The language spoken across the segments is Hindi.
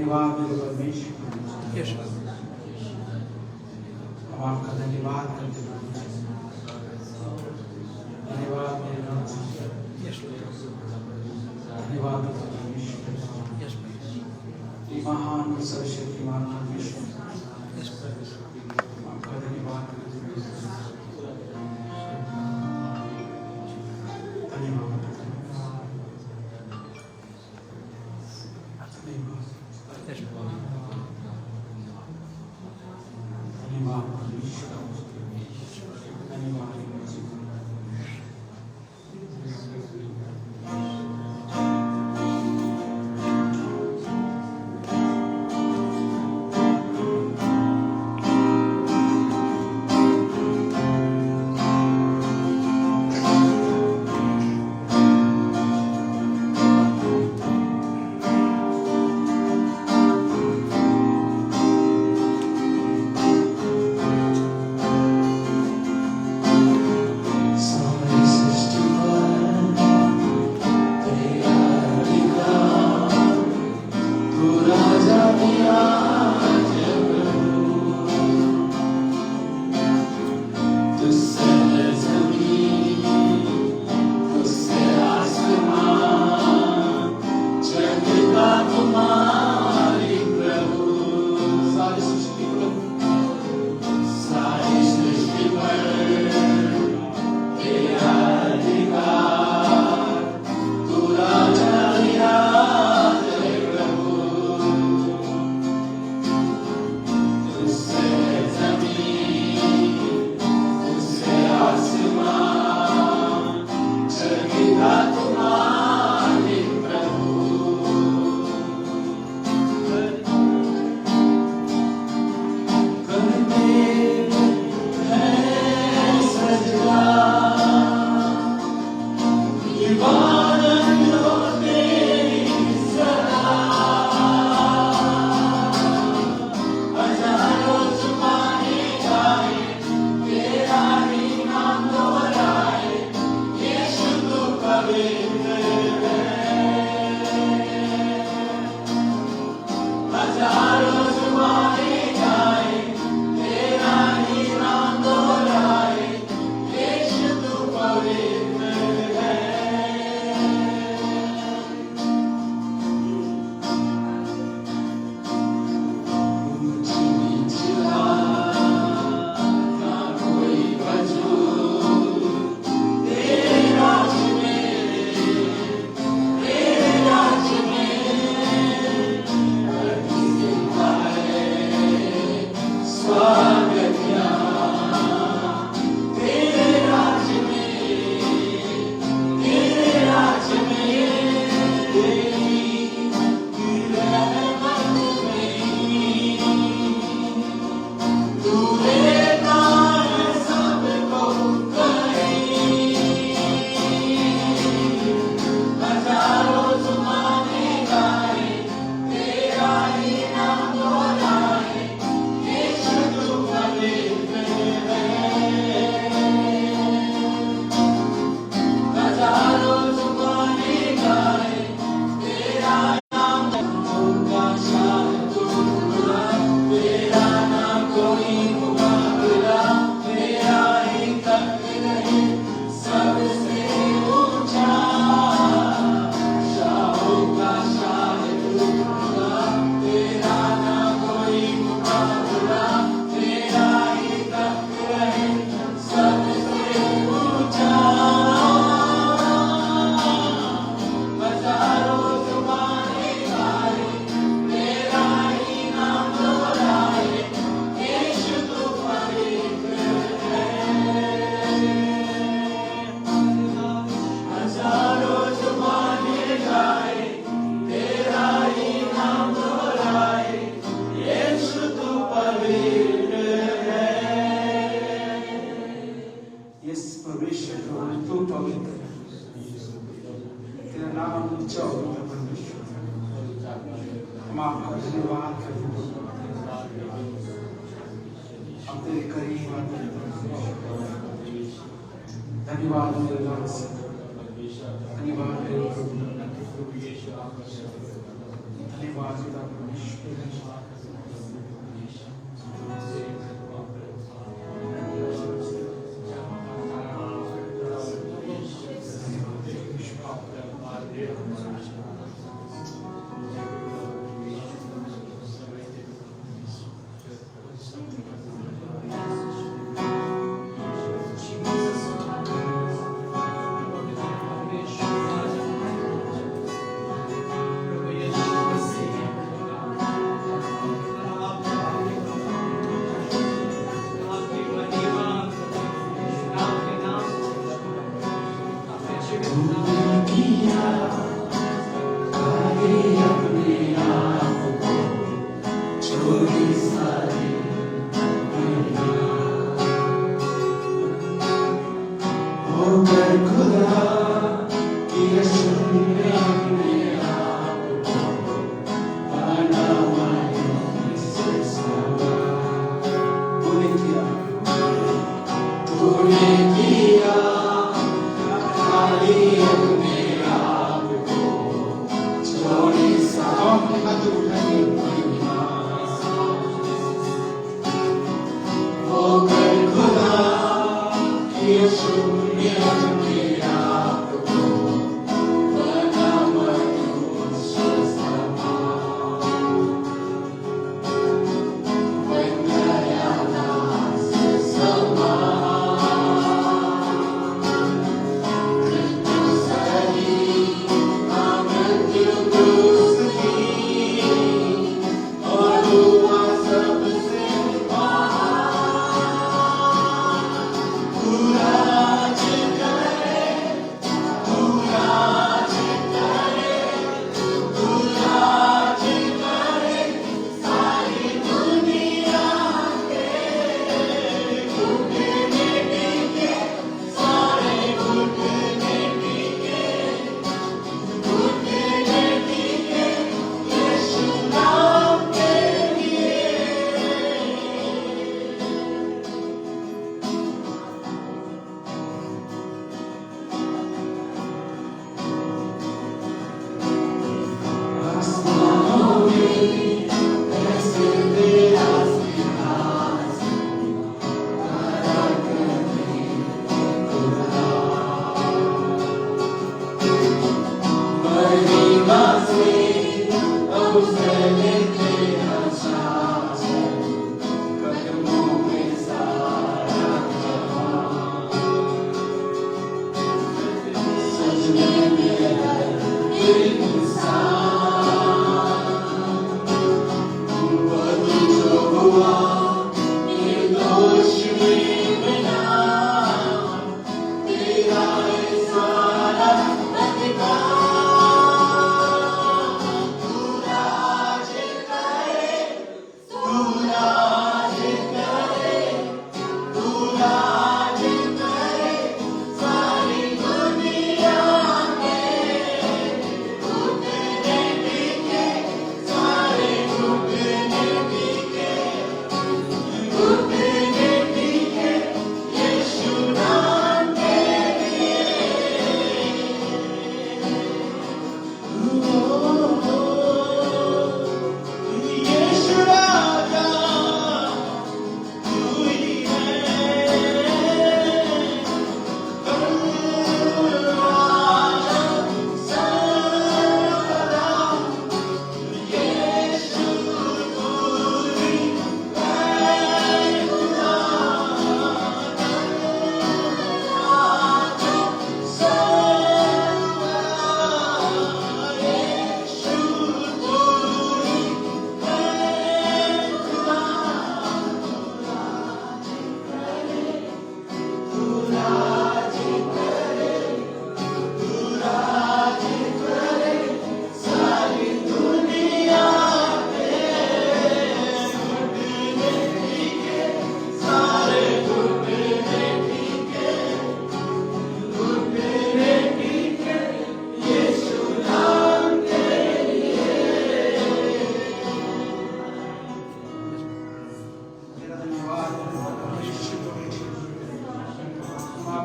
धन्यवाद मेरे परमेश्वर, हम आपका धन्यवाद करते हैं। धन्यवाद मेरे नाथ, धन्यवाद मेरे परमेश्वर, महान और सर्वशक्तिमान परमेश्वर, आपका धन्यवाद करते हैं। धन्यवाद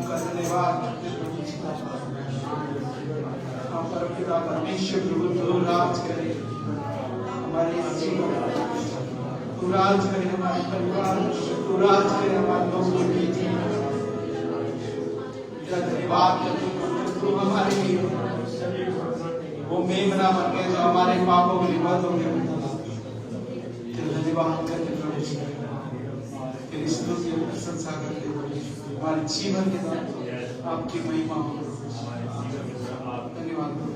आपका धन्यवाद करते प्रभु जी। हाँ परमपिता परमेश्वर प्रभु तू राज करे हमारे जीवन, तू राज करे हमारे परिवार, तू राज करे हमारे लोगों के जीवन। धन्यवाद करते प्रभु तू हमारे लिए वो मेमना बन गए जो हमारे पापों के विरोध हो गए। धन्यवाद करते प्रभु जी, तेरी स्तुति और प्रशंसा करते हमारे जीवन के द्वारा आपकी महिमा हो। धन्यवाद प्रभु।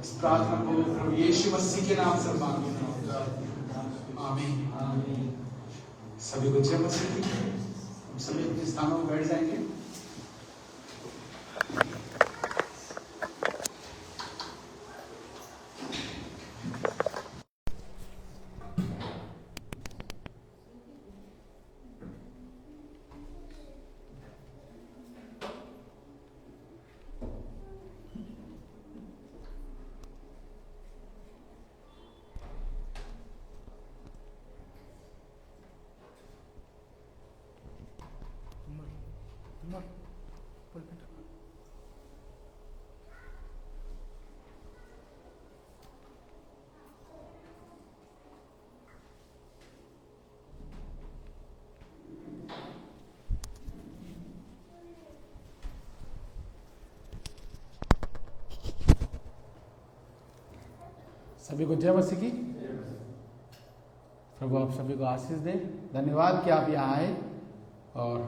इस प्रार्थना को प्रभु यीशु मसीह के नाम से मांगते हैं, आमीन। सभी को जय मसीह की। हम सभी अपने स्थानों पर बैठ जाएंगे। सभी को जय मसीह की। प्रभु आप सभी को आशीष दे। धन्यवाद कि आप यहाँ आए और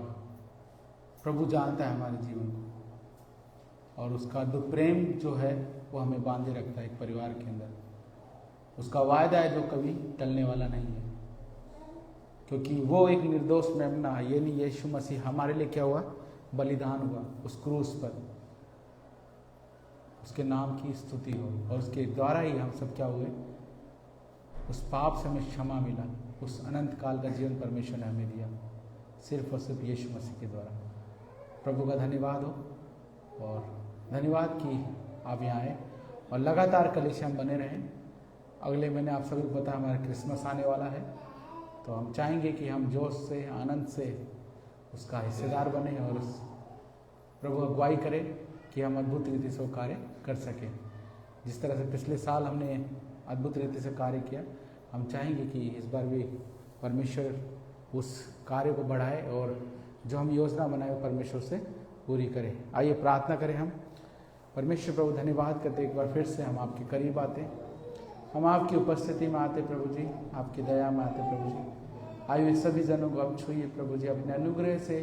प्रभु जानता है हमारे जीवन को और उसका दुख प्रेम जो है वो हमें बांधे रखता है एक परिवार के अंदर। उसका वायदा है जो कभी टलने वाला नहीं है, क्योंकि वो एक निर्दोष मेमना यानी यीशु मसीह हमारे लिए क्या हुआ, बलिदान हुआ उस क्रूस पर। उसके नाम की स्तुति हो और उसके द्वारा ही हम सब क्या हुए, उस पाप से हमें क्षमा मिला, उस अनंत काल का जीवन परमेश्वर ने हमें दिया सिर्फ और सिर्फ यीशु मसीह के द्वारा। प्रभु का धन्यवाद हो और धन्यवाद कि आप यहाँ आए और लगातार कलीसिया हम बने रहें। अगले महीने आप सभी को पता है हमारा क्रिसमस आने वाला है, तो हम चाहेंगे कि हम जोश से आनंद से उसका हिस्सेदार बने और उस प्रभु अगुवाई करें कि हम अद्भुत रीति से वो कार्य कर सकें। जिस तरह से पिछले साल हमने अद्भुत रीति से कार्य किया, हम चाहेंगे कि इस बार भी परमेश्वर उस कार्य को बढ़ाए और जो हम योजना बनाए परमेश्वर से पूरी करें। आइए प्रार्थना करें हम। परमेश्वर प्रभु धन्यवाद करते एक बार फिर से हम आपके करीब आते, हम आपकी उपस्थिति में आते प्रभु जी, आपकी दया में आते प्रभु जी। आइए सभी जनों को अब छूइए प्रभु जी, अपने अनुग्रह से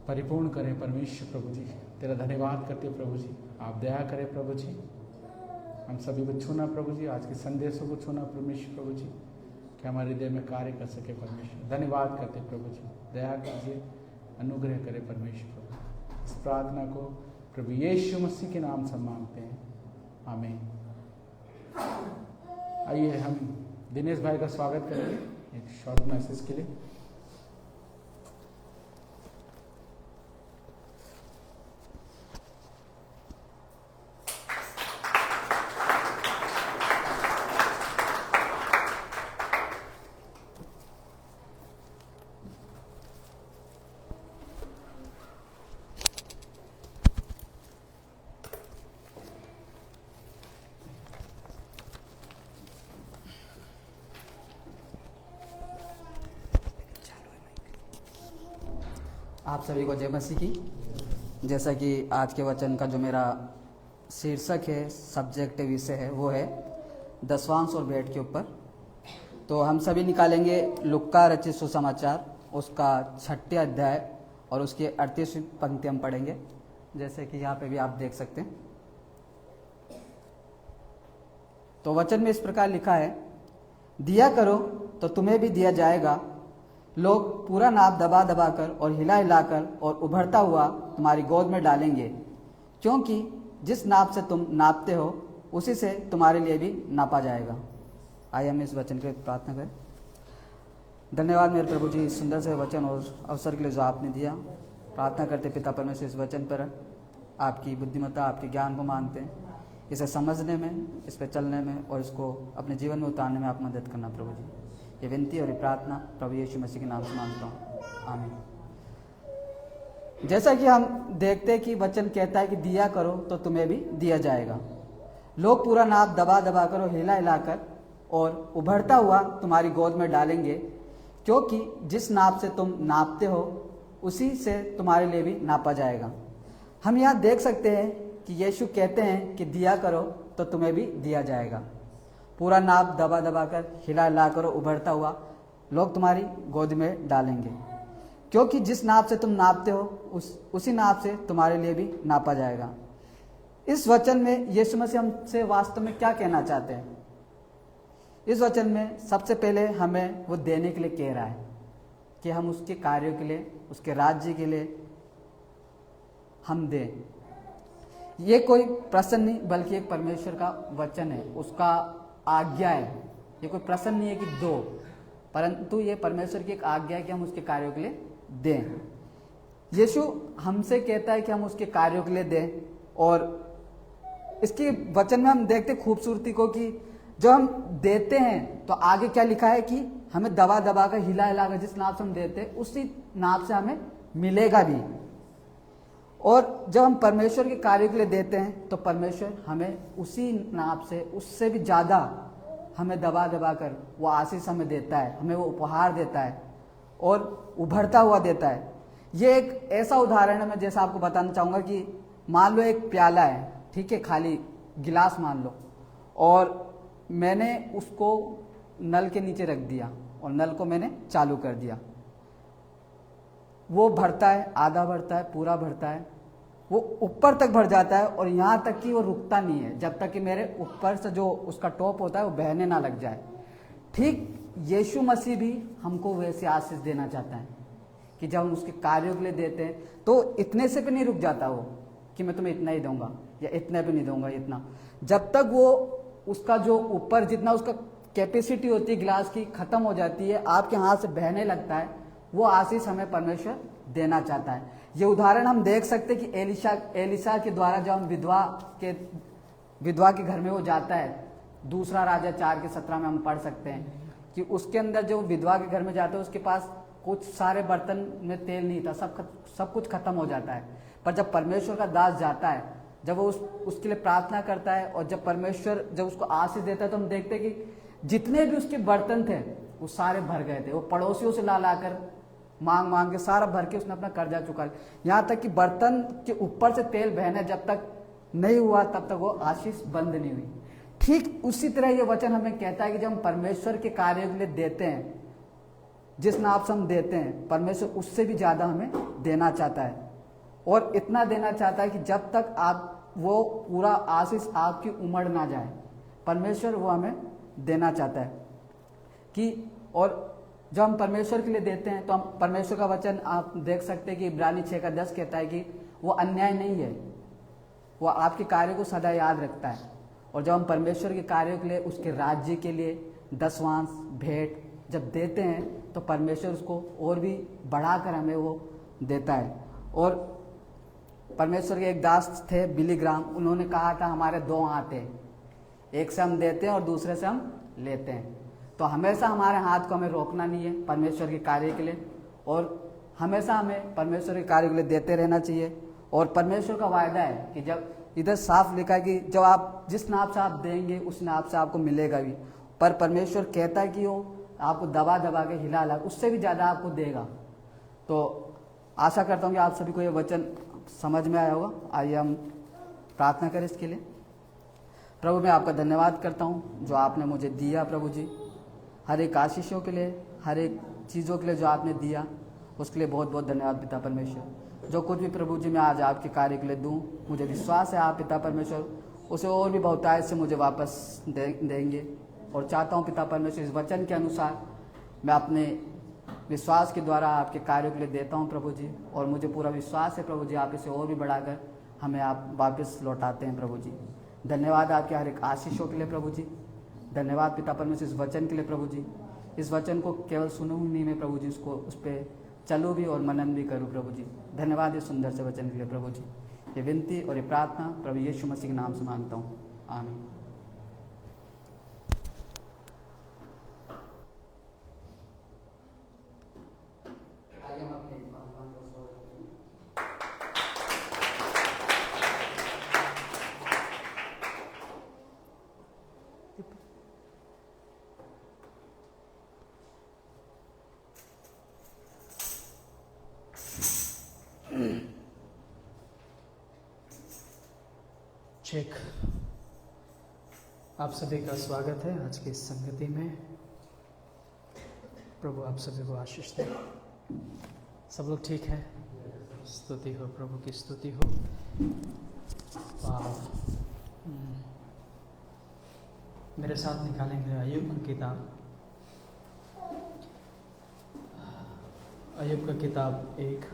परिपूर्ण करें परमेश्वर प्रभु जी। तेरा धन्यवाद करते प्रभु जी, आप दया करें प्रभु जी। हम सभी को छूना प्रभु जी, आज के संदेशों को छूना परमेश्वर प्रभु जी, कि हमारे हृदय में कार्य कर सके परमेश्वर। धन्यवाद करते प्रभु जी, दया कीजिए, अनुग्रह करें परमेश्वर प्रभु। इस प्रार्थना को प्रभु यीशु मसीह के नाम से मांगते हैं, आमीन। आइए हम दिनेश भाई का स्वागत करेंगे एक शॉर्ट मैसेज के लिए। आप सभी को जय मसीह की। जैसा कि आज के वचन का जो मेरा शीर्षक है, सब्जेक्ट विषय है, वो है दशवांश और भेंट के ऊपर। तो हम सभी निकालेंगे लुक्का रचित सुसमाचार उसका 6 अध्याय और उसकी 38वीं पंक्ति हम पढ़ेंगे, जैसे कि यहाँ पे भी आप देख सकते हैं। तो वचन में इस प्रकार लिखा है, दिया करो तो तुम्हें भी दिया जाएगा, लोग पूरा नाप दबा दबा कर और हिला हिलाकर और उभरता हुआ तुम्हारी गोद में डालेंगे, क्योंकि जिस नाप से तुम नापते हो उसी से तुम्हारे लिए भी नापा जाएगा। आइए हम इस वचन के प्रार्थना करें। धन्यवाद मेरे प्रभु जी, सुंदर से वचन और अवसर के लिए जो आपने दिया। प्रार्थना करते पिता परमेश्वर, इस वचन पर आपकी बुद्धिमत्ता, आपके ज्ञान को मांगते हैं, इसे समझने में, इस पर चलने में और इसको अपने जीवन में उतारने में आप मदद करना प्रभु जी। ये विनती और ये प्रार्थना प्रभु यीशु मसीह के नाम से मांगता हूँ, आमीन। जैसा कि हम देखते हैं कि वचन कहता है कि दिया करो तो तुम्हें भी दिया जाएगा। लोग पूरा नाप दबा दबा कर और हिला हिलाकर और उभरता हुआ तुम्हारी गोद में डालेंगे, क्योंकि जिस नाप से तुम नापते हो उसी से तुम्हारे लिए भी नापा जाएगा। हम यहाँ देख सकते हैं कि यीशु कहते हैं कि दिया करो तो तुम्हें भी दिया जाएगा। पूरा नाप दबा दबा कर हिला हिला कर उभरता हुआ लोग तुम्हारी गोद में डालेंगे, क्योंकि जिस नाप से तुम नापते हो उसी नाप से तुम्हारे लिए भी नापा जाएगा। इस वचन में यीशु मसीह हमसे वास्तव में क्या कहना चाहते हैं? इस वचन में सबसे पहले हमें वो देने के लिए कह रहा है कि हम उसके कार्यों के लिए, उसके राज्य के लिए हम दें। ये कोई प्रश्न नहीं बल्कि एक परमेश्वर का वचन है, उसका आज्ञा है। ये कोई प्रश्न नहीं है कि दो, परंतु ये परमेश्वर की एक आज्ञा है कि हम उसके कार्यों के लिए दें। यीशु हमसे कहता है कि हम उसके कार्यों के लिए दें, और इसके वचन में हम देखते खूबसूरती को कि जब हम देते हैं तो आगे क्या लिखा है कि हमें दबा दबा कर हिला हिला कर जिस नाप से हम देते हैं उसी नाप से हमें मिलेगा भी। और जब हम परमेश्वर के कार्य के लिए देते हैं तो परमेश्वर हमें उसी नाप से, उससे भी ज़्यादा हमें दबा दबा कर वो आशीष हमें देता है, हमें वो उपहार देता है और उभरता हुआ देता है। ये एक ऐसा उदाहरण है, मैं जैसा आपको बताना चाहूँगा कि मान लो एक प्याला है, ठीक है, खाली गिलास मान लो, और मैंने उसको नल के नीचे रख दिया और नल को मैंने चालू कर दिया। वो भरता है, आधा भरता है, पूरा भरता है, वो ऊपर तक भर जाता है और यहाँ तक कि वो रुकता नहीं है जब तक कि मेरे ऊपर से जो उसका टॉप होता है वो बहने ना लग जाए। ठीक यीशु मसीह भी हमको वैसे आशीष देना चाहता है कि जब हम उसके कार्यों के लिए देते हैं तो इतने से भी नहीं रुक जाता वो कि मैं तुम्हें इतना ही दूंगा या इतने भी नहीं दूंगा इतना, जब तक वो उसका जो ऊपर जितना उसका कैपेसिटी होती है गिलास की खत्म हो जाती है, आपके हाथ से बहने लगता है, वो आशीष हमें परमेश्वर देना चाहता है। ये उदाहरण हम देख सकते कि एलिशा के द्वारा जब हम विधवा के घर में वो जाता है, दूसरा राजा 4:17 में हम पढ़ सकते हैं कि उसके अंदर जो विधवा के घर में जाता है उसके पास कुछ सारे बर्तन में तेल नहीं था, सब कुछ खत्म हो जाता है। पर जब परमेश्वर का दास जाता है, जब वो उसके लिए प्रार्थना करता है और जब परमेश्वर जब उसको आशीष देता है तो हम देखते हैं कि जितने भी उसके बर्तन थे वो सारे भर गए थे। वो पड़ोसियों से ला लाकर मांग के सारा भर के उसने अपना कर्जा चुका लिया, यहाँ तक कि बर्तन के ऊपर से तेल बहना जब तक नहीं हुआ तब तक वो आशीष बंद नहीं हुई। ठीक उसी तरह ये वचन हमें कहता है कि जब हम परमेश्वर के कार्य के लिए देते हैं, जिस नाप से हम देते हैं, परमेश्वर उससे भी ज्यादा हमें देना चाहता है और इतना देना चाहता है कि जब तक आप वो पूरा आशीष आपकी उमड़ ना जाए, परमेश्वर वो हमें देना चाहता है कि। और जब हम परमेश्वर के लिए देते हैं तो हम परमेश्वर का वचन आप देख सकते हैं कि इब्रानी 6:10 कहता है कि वो अन्याय नहीं है, वो आपके कार्य को सदा याद रखता है। और जब हम परमेश्वर के कार्यों के लिए, उसके राज्य के लिए दसवांश भेंट जब देते हैं तो परमेश्वर उसको और भी बढ़ाकर हमें वो देता है। और परमेश्वर के एक दास थे बिली ग्राम, उन्होंने कहा था हमारे दो हाथ हैं, एक से हम देते हैं और दूसरे से हम लेते हैं। तो हमेशा हमारे हाथ को हमें रोकना नहीं है परमेश्वर के कार्य के लिए, और हमेशा हमें परमेश्वर के कार्य के लिए देते रहना चाहिए। और परमेश्वर का वायदा है कि जब इधर साफ लिखा है कि जब आप जिस नाप से आप देंगे उस नाप से आपको मिलेगा भी, पर परमेश्वर कहता है कि वो आपको दबा दबा के हिला ला उससे भी ज़्यादा आपको देगा। तो आशा करता हूँ कि आप सभी को ये वचन समझ में आया होगा। आइए हम प्रार्थना करें इसके लिए। प्रभु, मैं आपका धन्यवाद करता हूँ जो आपने मुझे दिया। प्रभु जी, हर एक आशीषों के लिए, हर एक चीज़ों के लिए जो आपने दिया उसके लिए बहुत बहुत धन्यवाद पिता परमेश्वर। जो कुछ भी प्रभु जी मैं आज आपके कार्य के लिए दूँ, मुझे विश्वास है आप पिता परमेश्वर उसे और भी बहुतायत से मुझे वापस देंगे। और चाहता हूँ पिता परमेश्वर इस वचन के अनुसार मैं अपने विश्वास के द्वारा आपके कार्यों के लिए देता हूँ प्रभु जी, और मुझे पूरा विश्वास है प्रभु जी आप इसे और भी बढ़ाकर हमें आप वापस लौटाते हैं प्रभु जी। धन्यवाद आपके हर एक आशीषों के लिए प्रभु जी। धन्यवाद पिता परमेश्वर इस वचन के लिए प्रभु जी। इस वचन को केवल सुनूँ नहीं मैं प्रभु जी, उसको उस पर चलूँ भी और मनन भी करूँ प्रभु जी। धन्यवाद इस सुंदर से वचन के लिए प्रभु जी। ये विनती और ये प्रार्थना प्रभु यीशु मसीह के नाम से मांगता हूँ, आमीन। आइए हम अपने चेक। आप सभी का स्वागत है आज की इस संगति में। प्रभु आप सभी को आशीष दे। सब लोग ठीक है? स्तुति हो, प्रभु की स्तुति हो। मेरे साथ निकालेंगे अय्यूब की किताब, अय्यूब का किताब 1।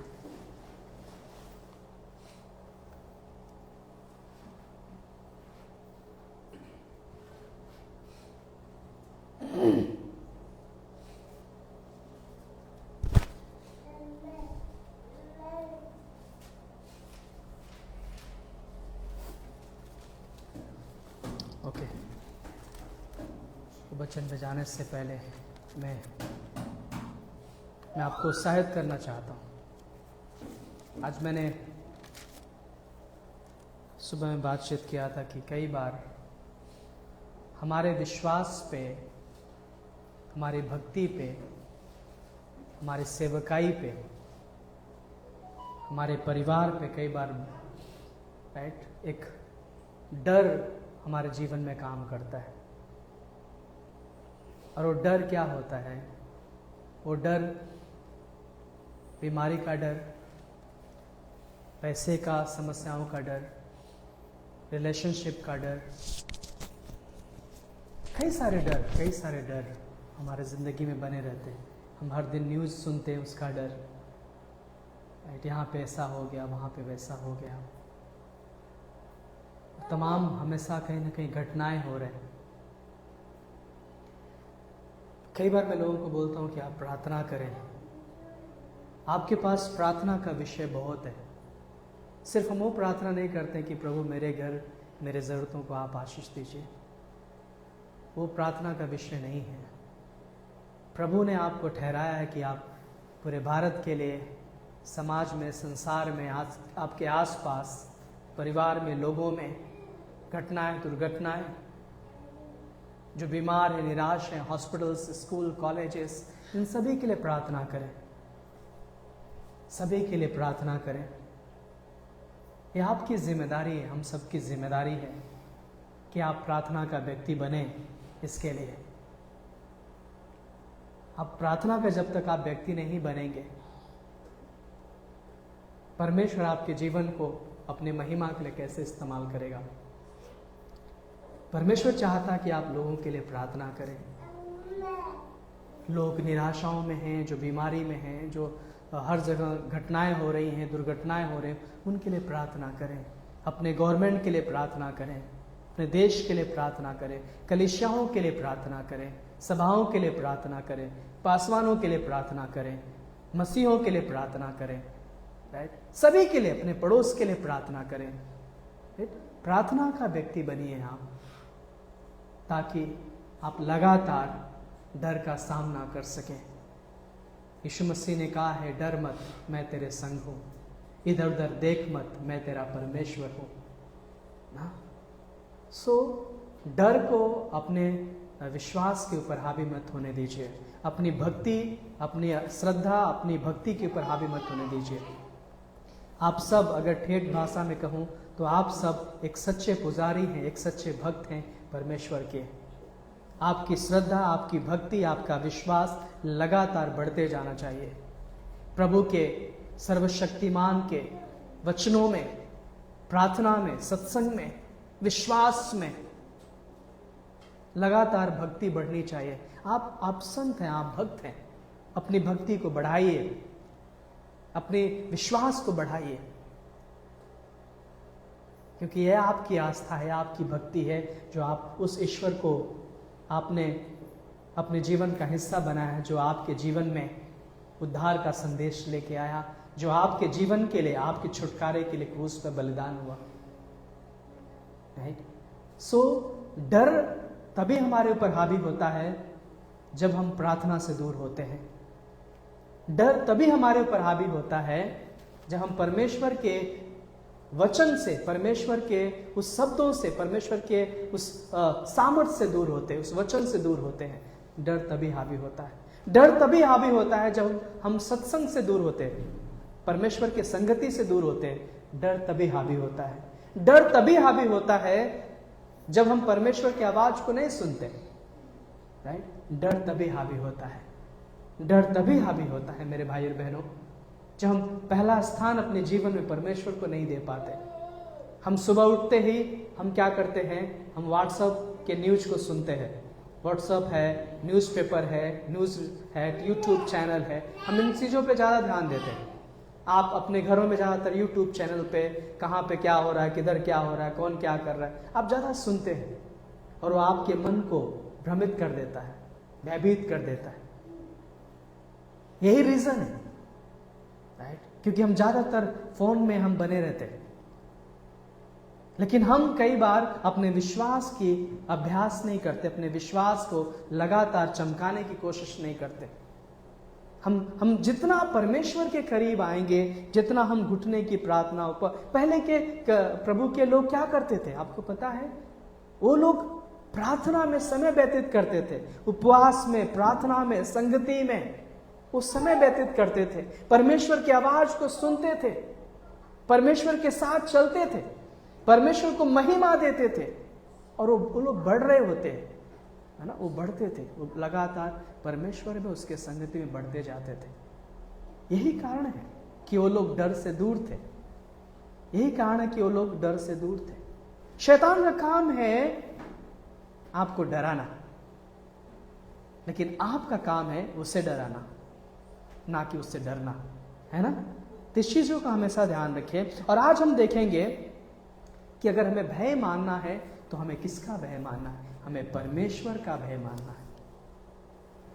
ओके, वचन पे जाने से पहले मैं आपको उत्साहित करना चाहता हूँ। आज मैंने सुबह में बातचीत किया था कि कई बार हमारे विश्वास पे, हमारी भक्ति पे, हमारी सेवकाई पे, हमारे परिवार पे कई बार एक डर हमारे जीवन में काम करता है। और वो डर क्या होता है? वो डर बीमारी का डर, पैसे का, समस्याओं का डर, रिलेशनशिप का डर, कई सारे डर हमारे ज़िंदगी में बने रहते हैं। हम हर दिन न्यूज़ सुनते हैं उसका डर, यहाँ पे ऐसा हो गया, वहाँ पे वैसा हो गया। तमाम हमेशा कहीं ना कहीं घटनाएं हो रहे हैं। कई बार मैं लोगों को बोलता हूँ कि आप प्रार्थना करें। आपके पास प्रार्थना का विषय बहुत है। सिर्फ हम वो प्रार्थना नहीं करते कि प्रभु मेरे घर, मेरे ज़रूरतों को आप आशीष दीजिए। वो प्रार्थना का विषय नहीं है। प्रभु ने आपको ठहराया है कि आप पूरे भारत के लिए, समाज में, संसार में, आज आपके आसपास, परिवार में, लोगों में घटनाएं, दुर्घटनाएं, जो बीमार हैं, निराश हैं, हॉस्पिटल्स, स्कूल, कॉलेजेस, इन सभी के लिए प्रार्थना करें। सभी के लिए प्रार्थना करें। ये आपकी जिम्मेदारी है, हम सबकी जिम्मेदारी है कि आप प्रार्थना का व्यक्ति बने। इसके लिए आप प्रार्थना का जब तक आप व्यक्ति नहीं बनेंगे, परमेश्वर आपके जीवन को अपने महिमा के लिए कैसे इस्तेमाल करेगा? परमेश्वर चाहता कि आप लोगों के लिए प्रार्थना करें। लोग निराशाओं में हैं, जो बीमारी में हैं, जो हर जगह घटनाएं हो रही हैं, दुर्घटनाएं हो रही हैं, उनके लिए प्रार्थना करें। अपने गवर्नमेंट के लिए प्रार्थना करें, अपने देश के लिए प्रार्थना करें, कलीसियाओं के लिए प्रार्थना करें, सभाओं के लिए प्रार्थना करें, पासवानों के लिए प्रार्थना करें, मसीहों के लिए प्रार्थना करें, राइट? सभी के लिए, अपने पड़ोस के लिए प्रार्थना करें। प्रार्थना का व्यक्ति बनिए आप, ताकि आप लगातार डर का सामना कर सकें। यीशु मसीह ने कहा है, डर मत, मैं तेरे संग हूँ। इधर उधर देख मत, मैं तेरा परमेश्वर हूँ ना। डर को अपने विश्वास के ऊपर हावी मत होने दीजिए। अपनी भक्ति, अपनी श्रद्धा, अपनी भक्ति के ऊपर हावी मत होने दीजिए। आप सब, अगर ठेठ भाषा में कहूँ तो आप सब एक सच्चे पुजारी हैं, एक सच्चे भक्त हैं परमेश्वर के। आपकी श्रद्धा, आपकी भक्ति, आपका विश्वास लगातार बढ़ते जाना चाहिए। प्रभु के सर्वशक्तिमान के वचनों में, प्रार्थना में, सत्संग में, विश्वास में लगातार भक्ति बढ़नी चाहिए। आप संत हैं, आप भक्त हैं। अपनी भक्ति को बढ़ाइए, अपने विश्वास को बढ़ाइए, क्योंकि यह आपकी आस्था है, आपकी भक्ति है, जो आप उस ईश्वर को आपने अपने जीवन का हिस्सा बनाया है, जो आपके जीवन में उद्धार का संदेश लेके आया, जो आपके जीवन के लिए, आपके छुटकारे के लिए क्रूस पर बलिदान हुआ। राइट? डर तभी हमारे ऊपर हावी होता है जब हम प्रार्थना से दूर होते हैं। डर तभी हमारे ऊपर हावी होता है जब हम परमेश्वर के वचन से, परमेश्वर के उस शब्दों से, परमेश्वर के उस सामर्थ्य से दूर होते हैं, उस वचन से दूर होते हैं। डर तभी हावी होता है। डर तभी हावी होता है जब हम सत्संग से दूर होते हैं, परमेश्वर के संगति से दूर होते हैं। डर तभी हावी होता है। डर तभी हावी होता है जब हम परमेश्वर की आवाज को नहीं सुनते, राइट? डर तभी हावी होता है, डर तभी हावी होता है मेरे भाई और बहनों, जब हम पहला स्थान अपने जीवन में परमेश्वर को नहीं दे पाते। हम सुबह उठते ही हम क्या करते हैं? हम व्हाट्सएप के न्यूज को सुनते हैं। व्हाट्सएप है, न्यूज़पेपर है, न्यूज़ है, यूट्यूब चैनल है, हम इन चीज़ों पे ज़्यादा ध्यान देते हैं। आप अपने घरों में ज़्यादातर यूट्यूब चैनल पे कहाँ पे क्या हो रहा है, किधर क्या हो रहा है, कौन क्या कर रहा है, आप ज़्यादा सुनते हैं और वो आपके मन को भ्रमित कर देता है, भयभीत कर देता है। यही रीज़न है, राइट? क्योंकि हम ज़्यादातर फ़ोन में हम बने रहते हैं, लेकिन हम कई बार अपने विश्वास की अभ्यास नहीं करते, अपने विश्वास को लगातार चमकाने की कोशिश नहीं करते। हम जितना परमेश्वर के करीब आएंगे, जितना हम घुटने की प्रार्थना ऊपर, पहले के प्रभु के लोग क्या करते थे आपको पता है? वो लोग प्रार्थना में समय व्यतीत करते थे, उपवास में, प्रार्थना में, संगति में वो समय व्यतीत करते थे, परमेश्वर की आवाज को सुनते थे, परमेश्वर के साथ चलते थे, परमेश्वर को महिमा देते थे, और वो लोग बढ़ रहे होते हैं, है ना? वो बढ़ते थे, वो लगातार परमेश्वर में, उसके संगति में बढ़ते जाते थे। यही कारण है कि वो लोग डर से दूर थे, यही कारण है कि वो लोग डर से दूर थे। शैतान का काम है आपको डराना, लेकिन आपका काम है उसे डराना, ना कि उससे डरना, है ना? तो इस चीजों का हमेशा ध्यान रखें। और आज हम देखेंगे कि अगर हमें भय मानना है तो हमें किसका भय मानना है? हमें परमेश्वर का भय मानना है।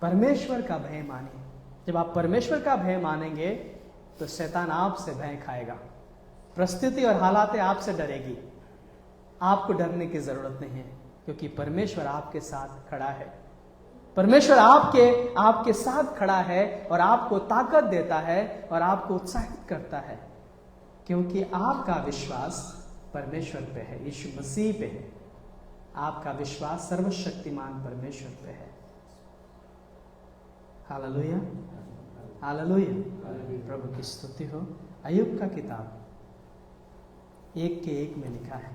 परमेश्वर का भय मानिए। जब आप परमेश्वर का भय मानेंगे तो शैतान आपसे भय खाएगा, परिस्थिति और हालातें आपसे डरेगी। आपको डरने की जरूरत नहीं है, क्योंकि परमेश्वर आपके साथ खड़ा है। परमेश्वर आपके साथ खड़ा है और आपको ताकत देता है और आपको उत्साहित करता है, क्योंकि आपका विश्वास परमेश्वर पे है, यीशु मसीह पे है। आपका विश्वास सर्वशक्तिमान परमेश्वर पे है। हालेलुया, हालेलुया, प्रभु की स्तुति हो। अय्यूब का किताब 1:1 में लिखा है,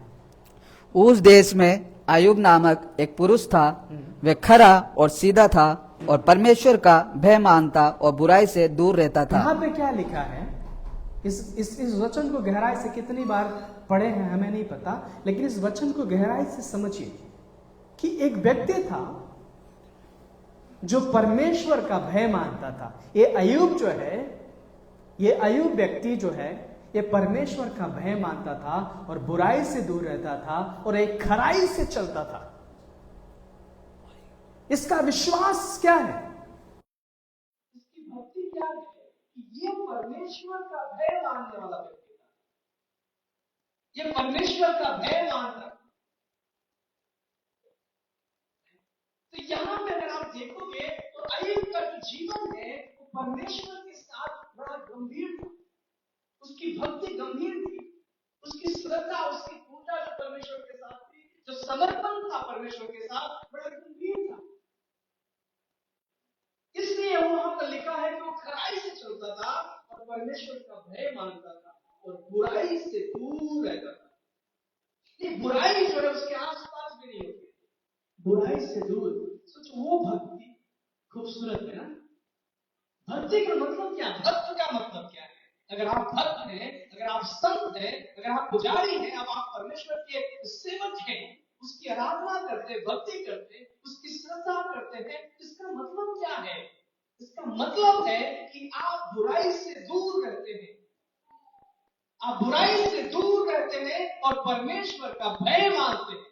उस देश में अय्यूब नामक एक पुरुष था, वह खरा और सीधा था और परमेश्वर का भय मानता और बुराई से दूर रहता था। यहाँ पे क्या लिखा है? इस वचन को गहराई से कितनी बार पढ़े हैं हमें नहीं पता, लेकिन इस वचन को गहराई से समझिए कि एक व्यक्ति था जो परमेश्वर का भय मानता था। ये अय्यूब जो है, ये अय्यूब व्यक्ति जो है, ये परमेश्वर का भय मानता था और बुराई से दूर रहता था और एक खराई से चलता था। इसका विश्वास क्या है? इसकी भक्ति क्या है? ये परमेश्वर का भय मानने वाला व्यक्ति था, ये परमेश्वर का भय मानता। तो यहां पे अगर आप देखोगे तो अय्यूब का जो जीवन है वो परमेश्वर के साथ बड़ा गंभीर था, उसकी भक्ति गंभीर थी, उसकी श्रद्धा, उसकी पूजा जो परमेश्वर के साथ थी, जो समर्पण था परमेश्वर के साथ, बड़ा गंभीर था। इसलिए वहां पर लिखा है कि वो खराई से चलता था और परमेश्वर का भय मानता था और बुराई से दूर रहता था। ये बुराई जो है उसके आसपास भी नहीं होती, बुराई से दूर। सोचो वो भक्ति खूबसूरत है ना? भक्ति का मतलब क्या? भक्त का मतलब क्या है? अगर आप भक्त हैं, अगर आप संत हैं, अगर आप पुजारी हैं, अब आप परमेश्वर के सेवक हैं, उसकी आराधना करते हैं, भक्ति करते हैं, उसकी श्रद्धा करते हैं, इसका मतलब क्या है? इसका मतलब है कि आप बुराई से दूर रहते हैं, आप बुराई से दूर रहते हैं और परमेश्वर का भय मानते हैं।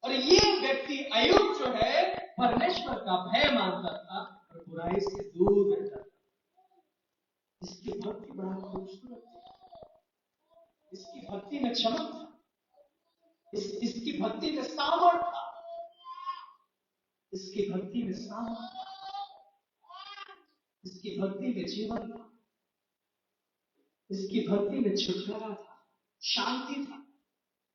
और ये व्यक्ति अय्यूब जो है परमेश्वर का भय मानता था और बुराई से दूर रहता था। इसकी भक्ति बड़ा खूबसूरत थी, इसकी भक्ति में चमक था, इसकी भक्ति में सामर्थ था, इसकी भक्ति में सामर्थ था, इसकी भक्ति में जीवन था, इसकी भक्ति में छुटकारा था, शांति था।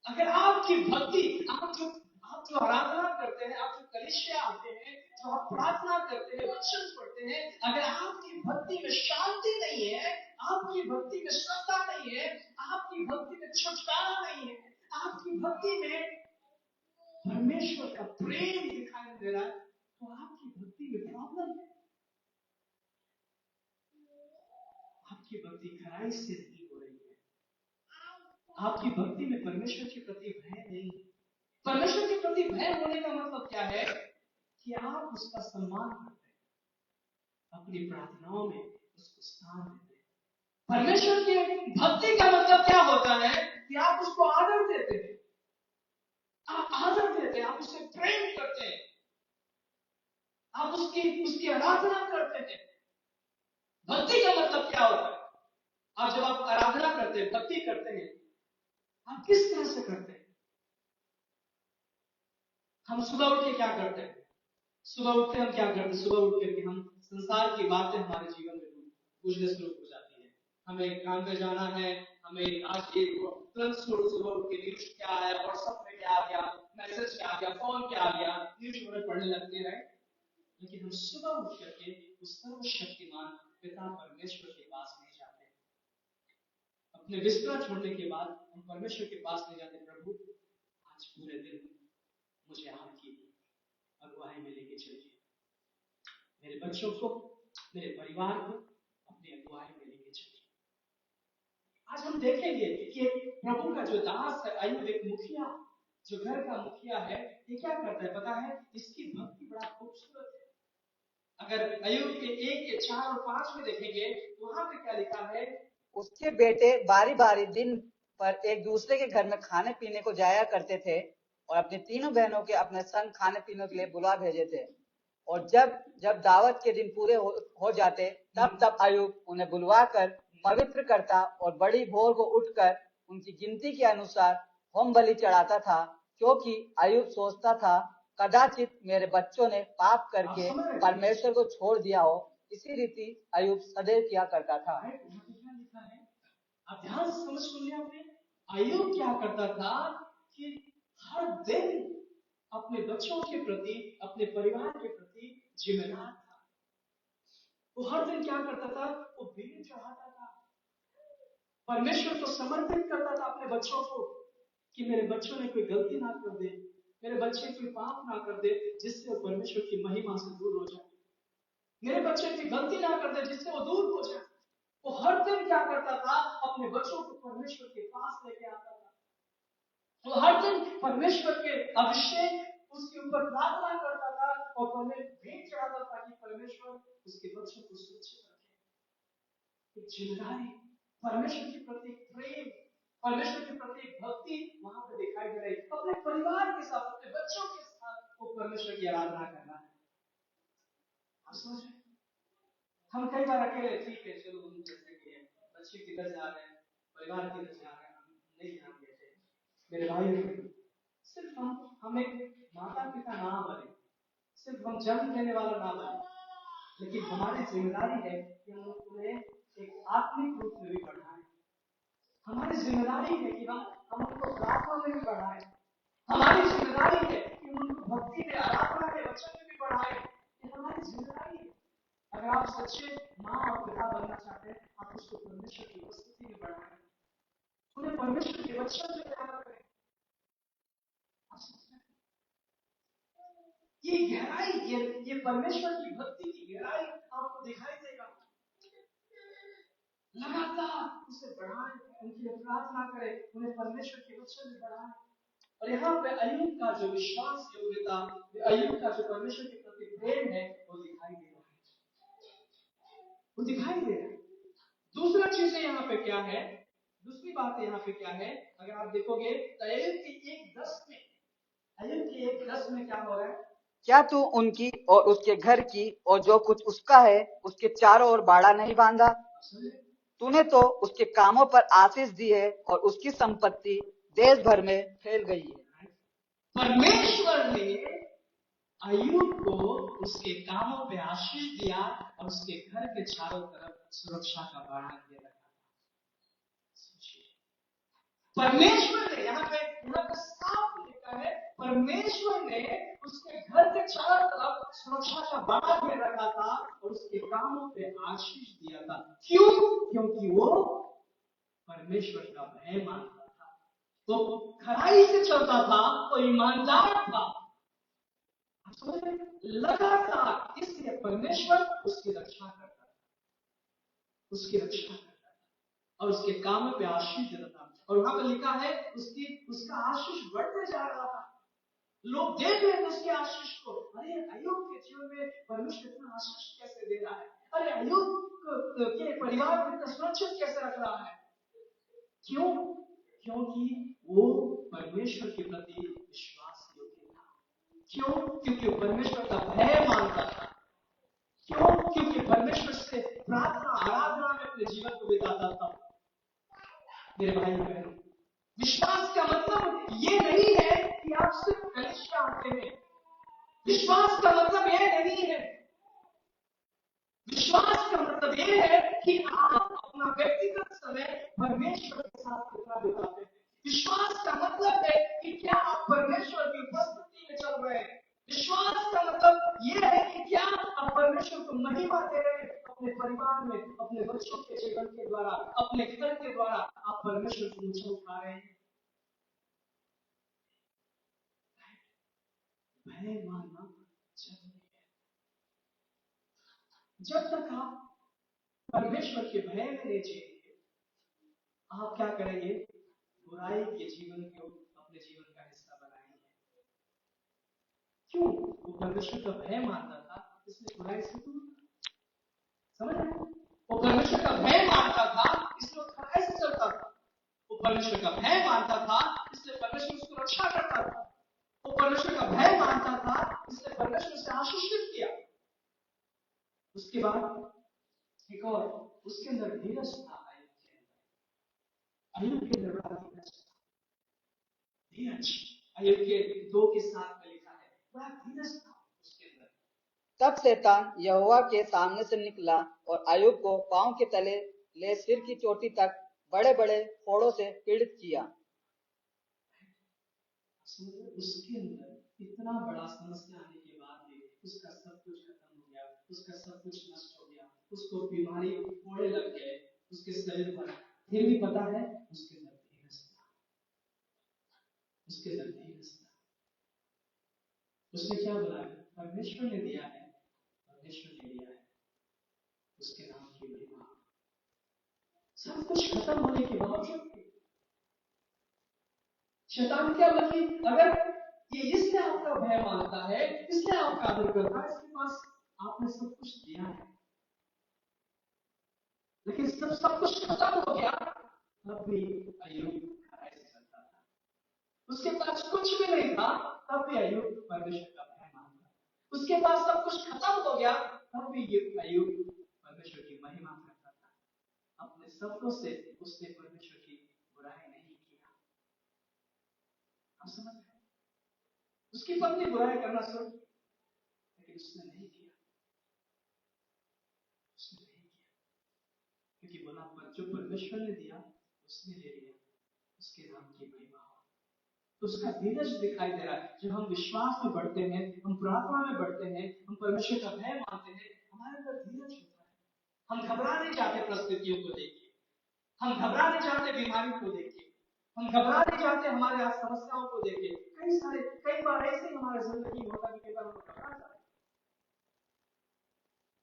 अगर आपकी भक्ति, आप जो आराधना करते हैं, आप जो कलीसिया आते हैं, जो आप प्रार्थना करते हैं, वचन पढ़ते हैं, अगर आपकी भक्ति में शांति नहीं है, आपकी भक्ति में श्रद्धा नहीं है, आपकी भक्ति में छुटकारा नहीं है, आपकी भक्ति में परमेश्वर का प्रेम दिखाई दे रहा है, तो आपकी भक्ति में प्रॉब्लम है। आपकी भक्ति खराई से नहीं हो रही है। आपकी भक्ति में परमेश्वर के प्रति भय नहीं। परमेश्वर के प्रति भय होने का मतलब क्या है कि आप उसका सम्मान करते हैं, अपनी प्रार्थनाओं में उसको स्थान देते हैं। परमेश्वर की भक्ति का मतलब क्या होता है कि आप उसको आदर देते हैं, आप आदर देते हैं, आप उससे प्रेम करते हैं, आप उसकी आराधना करते हैं। भक्ति का मतलब क्या होता है? आप जब आप आराधना करते हैं, भक्ति करते हैं, आप किस तरह से करते हैं? हम सुबह उठ के क्या करते हैं? सुबह उठ के हम क्या करते हैं? सुबह उठ करके हम संसार की बातें हमारे जीवन में बुझने शुरू हो जाती है। हमें काम पे जाना है, हमें आज तुरंत सुबह उठ के न्यूज क्या आया, व्हाट्सएप में क्या आ गया, मैसेज क्या आ गया, फोन क्या आ गया, न्यूज हमें पढ़ने लगते हैं। लेकिन हम सुबह उठ करके उस सर्वशक्तिमान पिता परमेश्वर के पास नहीं जाते। अपने बिस्तरा छोड़ने के बाद हम परमेश्वर के पास नहीं जाते। प्रभु, आज पूरे दिन मुझे आपकी अगुवाई में लेके चलिए, मेरे बच्चों को, मेरे परिवार को अपनी अगुवाई में लेके चलिए। आज हम देखेंगे कि प्रभु का जो दास है अय्यूब, एक मुखिया, जो घर का मुखिया है, ये क्या करता है पता है? इसकी भक्ति बड़ा खूबसूरत है। अगर अय्यूब के 1 के 4 और 5 में देखेंगे तो वहां पे क्या लिखा है? उसके बेटे बारी बारी दिन पर एक दूसरे के घर में खाने पीने को जाया करते थे और अपनी तीनों बहनों के अपने संग खाने पीने के लिए बुला भेजे थे। और जब जब दावत के दिन पूरे हो जाते तब अय्यूब उन्हें बुलवाकर पवित्र करता और बड़ी भोर को उठकर उनकी गिनती के अनुसार होम बलि चढ़ाता था, क्योंकि अय्यूब सोचता था कदाचित मेरे बच्चों ने पाप करके परमेश्वर को छोड़ दिया हो। इसी रीति अय्यूब सदैव किया करता था। आप ध्यान से समझ सुनिए। आपने अय्यूब क्या करता था कि हर दिन अपने बच्चों के प्रति, अपने परिवार के प्रति जिम्मेदार था। वो हर दिन क्या करता था? वो बलि चढ़ाता था, परमेश्वर को समर्पित करता था अपने बच्चों को, कि मेरे बच्चों ने कोई गलती ना कर दे, मेरे बच्चे कोई पाप ना कर दे जिससे वो परमेश्वर की महिमा से दूर हो जाए, मेरे बच्चे की गलती ना कर दे जिससे वो दूर हो जाए। वो हर दिन क्या करता था? अपने बच्चों को परमेश्वर के पास लेके आता था। वो हर दिन परमेश्वर के अभिषेक उसके ऊपर प्रार्थना करता था और भेंट चढ़ाता था कि परमेश्वर उसके बच्चों को सुरक्षित रखे। एक जिम्मेदारी, परमेश्वर के प्रति प्रेम, परमेश्वर के प्रति भक्ति वहां पर दिखाई दे रही। अपने परिवार के साथ, अपने बच्चों के साथ वो परमेश्वर की आराधना करना है। आप समझ रहे? हम कई बार अकेले, ठीक है चलो हम जैसे कि बच्चे किधर जा रहे हैं, परिवार किधर जा रहे हैं, हम नहीं ध्यान देते। मेरे भाई, सिर्फ हम एक माता पिता ना बने, सिर्फ हम जन्म देने वाला ना बने, लेकिन हमारी जिम्मेदारी है कि हम उन्हें एक आत्मिक रूप में भी बढ़ाएं। हमारी जिम्मेदारी है कि हम उनको प्रार्थना में भी बढ़ाएं। हमारी जिम्मेदारी है कि हम उनको भक्ति में, आराधना के वचन में भी बढ़ाएं। ये हमारी जिम्मेदारी है। अगर आप सच्चे माँ और पिता बनना चाहते हैं, आप उसको परमेश्वर की उपस्थिति में बढ़ाएं, उन्हें परमेश्वर के वचन में प्यार करें। ये गहराई, ये परमेश्वर की भक्ति की गहराई आपको दिखाई देगा। लगातार उसे बढ़ाएं, उनके लिए प्रार्थना करें, उन्हें परमेश्वर के वचन में बढ़ाएं। और यहाँ पे अय्यूब का जो विश्वास योग्यता, अय्यूब का जो परमेश्वर के प्रति प्रेम है, वो दिखाई दे रहा है, वो दिखाई दे रहा है। दूसरा चीज यहाँ पे क्या है? दूसरी बात यहाँ पे क्या है? अगर आप देखोगे तो अय्यूब के 1:10 में, अय्यूब के 1:10 में क्या हो रहा है? क्या तू उनकी और उसके घर की और जो कुछ उसका है उसके चारों ओर बाड़ा नहीं बांधा? तूने तो उसके कामों पर आशीष दी है और उसकी संपत्ति देश भर में फैल गई है। परमेश्वर ने अय्यूब को उसके कामों पे आशीष दिया और उसके घर के चारों तरफ सुरक्षा का बाड़ा दे रखा। परमेश्वर ने, यहाँ पे साफ लिखा है, परमेश्वर ने उसके घर के चारों तरफ सुरक्षा का बाड़ा दे रखा था और उसके कामों पे आशीष दिया था। क्यों? क्योंकि वो परमेश्वर का भय मानता था। तो खराई से चलता था, वो ईमानदार था, आप समझ रहे हैं? लगातार, इसलिए परमेश्वर उसकी रक्षा करता था, उसकी रक्षा करता था और उसके काम पे आशीष देता था। और वहां पर लिखा है उसका आशीष बढ़ते जा रहा था। लोग देख रहे थे उसके आशीष को। अरे अय्यूब के जीवन में परमेश्वर इतना आशीष कैसे दे रहा है, अरे अय्यूब के परिवार को इतना सुरक्षित कैसे रख रहा है। क्यों? क्योंकि वो परमेश्वर के प्रति विश्वास योग्य था। क्यों? क्योंकि वो परमेश्वर का भय मानता था। क्यों? क्योंकि परमेश्वर से प्रार्थना आराधना में अपने जीवन को बिताता था। मेरे भाई बहनों, विश्वास का मतलब ये नहीं है कि आप सिर्फ कलिसिया आते हैं। विश्वास का मतलब यह नहीं है, विश्वास का मतलब यह है कि आप अपना व्यक्तिगत समय परमेश्वर के साथ कितना बिताते हैं। विश्वास का मतलब है कि क्या आप परमेश्वर की उपस्थिति में चल रहे हैं। विश्वास का मतलब यह है कि क्या आप परमेश्वर को महिमा दे रहे हैं अपने परिवार में, अपने बच्चों के जीवन के द्वारा, अपने घर के द्वारा आप परमेश्वर को ऊंचा उठा रहे हैं। भय मानना जरूरी है। जब तक आप परमेश्वर के भय में नहीं जिएंगे, आप क्या करेंगे? बुराई के जीवन को अपने जीवन का हिस्सा बनाएंगे। क्यों? वो परमेश्वर का भय मानता था, इसलिए बुराई से दूर था। समझ रहे हैं? वो परमेश्वर का भय मानता था, इसलिए खराई से चलता था। वो परमेश्वर का भय मानता था, इसलिए परमेश्वर उसको रक्षा करता था। वो परमेश्वर का भय मानता था, इसलिए परमेश्वर से आशीषित किया। उसके बाद एक और, उसके अंदर धीरज था। अय्यूब के अंदर बड़ा धीरज था। धीरज अय्यूब के 2 के 7 में लिखा है, बड़ा धीरज था उसके अंदर। तब शैतान यहोवा के सामने से निकला और अय्यूब को पांव के तले ले सिर की चोटी तक बड़े बड़े फोड़ों से पीड़ित किया। उसके अंदर इतना बड़ा समस्या आने के बाद भी उसका सब कुछ खत्म हो गया, उसका सब कुछ नष्ट हो गया, उसको बीमारी फोड़े लग गए उसके शरीर पर, फिर भी पता है उसके अंदर धीरज था। उसके अंदर धीरज था। उसने क्या बोला? परमेश्वर ने दिया है, परमेश्वर ने दिया है, उसके नाम की महिमा। सब कुछ खत्म होने के बावजूद शैतान क्या बोला कि अगर ये इसलिए आपका भय मानता है, इसलिए आपका आदर करता है, इसके पास आपने सब कुछ दिया है, लेकिन सब कुछ खत्म हो गया, तब भी अय्यूब खराई से चलता था। उसके पास कुछ भी नहीं था, तब भी अय्यूब परमेश्वर का भय मानता। उसके पास सब कुछ खत्म हो गया, तब भी अय्यूब परमेश्वर की महिमा करता था। अपने शब्दों से उसने परमेश्वर की बुराई नहीं किया। आप समझ रहे? उसकी पत्नी बुराई करना शुरू, लेकिन उसने नहीं किया। उसने नहीं किया, क्योंकि बोला पर जो परमेश्वर ने दिया उसने ले लिया, उसके नाम की महिमा हो। तो उसका धीरज दिखाई दे रहा है। जब हम विश्वास में बढ़ते हैं, हम प्रार्थना में बढ़ते हैं, हम परमेश्वर का भय मानते हैं, हमारे अंदर धीरज होता है। हम घबरा नहीं जाते परिस्थितियों को देखिए, हम घबरा नहीं जाते बीमारी को देखिए, हम घबरा नहीं जाते हमारे समस्याओं को देखिए। कई बार ऐसे ही हमारे जिंदगी होता है कि कई बार हम घबरा जाते।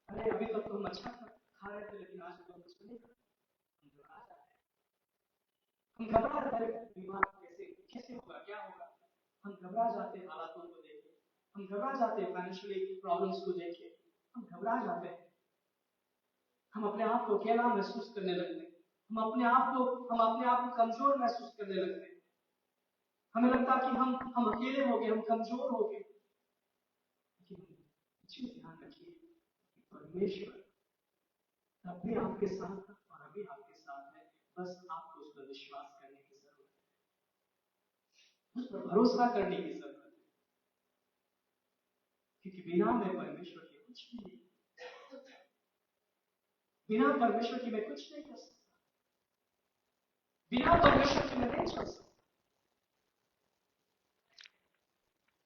अरे अभी तक तो हम अच्छा खा रहे थे, लेकिन आज तो हम कुछ नहीं खा रहे। हम घबरा जाते हैं, बीमार कैसे होगा, क्या होगा। हम घबरा जाते हैं हालातों को देखे, हम घबरा जाते हैं फाइनेंशियली प्रॉब्लम्स को देखे, हम घबरा जाते हैं। हम अपने आप को अकेला महसूस करने लगते हैं, हम अपने आप को कमजोर महसूस करने लगते हैं। हमें लगता है कि हम अकेले हो गए, हम कमजोर हो गए। लेकिन ध्यान रखिए कि परमेश्वर तब भी आपके साथ था और अभी आपके साथ है। बस आपको उस पर विश्वास करने की जरूरत है, उस पर भरोसा करने की जरूरत है, क्योंकि बिना मैं परमेश्वर के कुछ भी नहीं, बिना परमेश्वर के मैं कुछ नहीं कर सकता, बिना परमेश्वर के मैं नहीं चल सकता।